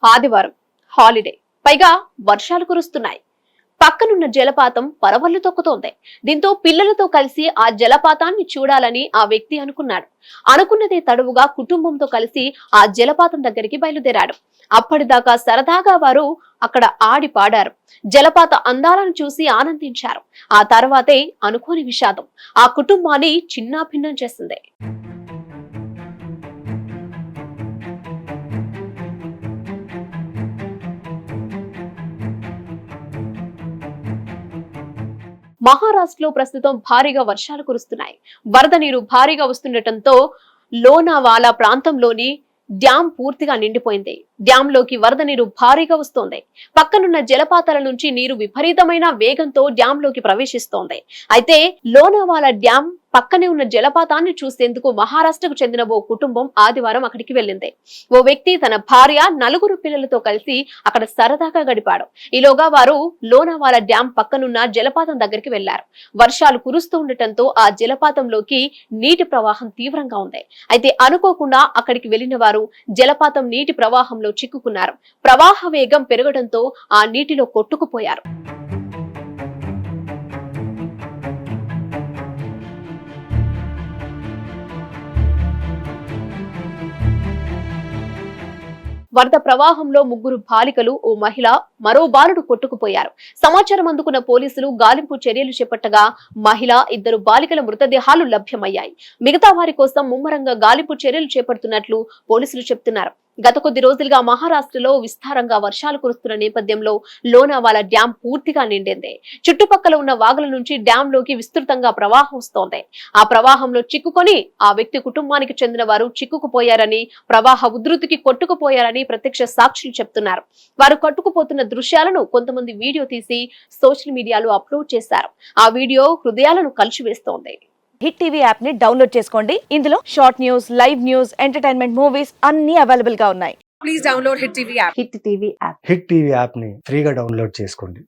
ఆదివారం హాలిడే, పైగా వర్షాలు కురుస్తున్నాయి. పక్కనున్న జలపాతం పరవళ్లు తొక్కుతోంది. దీంతో పిల్లలతో కలిసి ఆ జలపాతాన్ని చూడాలని ఆ వ్యక్తి అనుకున్నాడు. అనుకున్నదే తడువుగా కుటుంబంతో కలిసి ఆ జలపాతం దగ్గరికి బయలుదేరాడు. అప్పటిదాకా సరదాగా వారు అక్కడ ఆడి పాడారు. జలపాత అందాలను చూసి ఆనందించారు. ఆ తర్వాతే అనుకోని విషాదం ఆ కుటుంబాన్ని చిన్నాభిన్నం చేసింది. మహారాష్ట్రలో ప్రస్తుతం భారీగా వర్షాలు కురుస్తున్నాయి. వరద నీరు భారీగా వస్తుండటంతో లోనావాలా ప్రాంతంలోని డ్యాం పూర్తిగా నిండిపోయింది. డ్యాం లోకి వరద నీరు భారీగా వస్తోంది. పక్కనున్న జలపాతాల నుంచి నీరు విపరీతమైన వేగంతో డ్యాం లోకి ప్రవేశిస్తోంది. అయితే లోనావాలా డ్యాం పక్కనే ఉన్న జలపాతాన్ని చూసేందుకు మహారాష్ట్రకు చెందిన ఓ కుటుంబం ఆదివారం అక్కడికి వెళ్ళింది. ఓ వ్యక్తి తన భార్య, 4 పిల్లలతో కలిసి అక్కడ సరదాగా గడిపాడు. ఈలోగా వారు లోనావాలా డ్యాం పక్కనున్న జలపాతం దగ్గరికి వెళ్లారు. వర్షాలు కురుస్తూ ఉండటంతో ఆ జలపాతంలోకి నీటి ప్రవాహం తీవ్రంగా ఉంది. అయితే అనుకోకుండా అక్కడికి వెళ్లిన వారు జలపాతం నీటి ప్రవాహంలో చిక్కుకున్నారు. ప్రవాహ వేగం పెరగడంతో ఆ నీటిలో కొట్టుకుపోయారు. వరద ప్రవాహంలో 3 బాలికలు, ఓ మహిళ, మరో బాలుడు కొట్టుకుపోయారు. సమాచారం అందుకున్న పోలీసులు గాలింపు చర్యలు చేపట్టగా మహిళ, 2 బాలికల మృతదేహాలు లభ్యమయ్యాయి. మిగతా వారి కోసం ముమ్మరంగా గాలింపు చర్యలు చేపడుతున్నట్లు పోలీసులు చెబుతున్నారు. గత కొద్ది రోజులుగా మహారాష్ట్రలో విస్తారంగా వర్షాలు కురుస్తున్న నేపథ్యంలో లోనావాలా డ్యాం పూర్తిగా నిండింది. చుట్టుపక్కల ఉన్న వాగుల నుంచి డ్యాం లోకి విస్తృతంగా ప్రవాహం వస్తోంది. ఆ ప్రవాహంలో చిక్కుకొని ఆ వ్యక్తి కుటుంబానికి చెందిన వారు చిక్కుకుపోయారని, ప్రవాహ ఉధృతికి కొట్టుకుపోయారని ప్రత్యక్ష సాక్షులు చెప్తున్నారు. వారు కొట్టుకుపోతున్న దృశ్యాలను కొంతమంది వీడియో తీసి సోషల్ మీడియాలో అప్లోడ్ చేశారు. ఆ వీడియో హృదయాలను కలిచివేస్తోంది. హిట్ టీవీ యాప్ ని డౌన్లోడ్ చేసుకోండి. ఇందులో short news, live news, entertainment movies అన్ని అవైలబుల్ గా ఉన్నాయి. Please download hit TV app. Hit TV app hit TV app ని ఫ్రీగా డౌన్లోడ్ చేసుకోండి.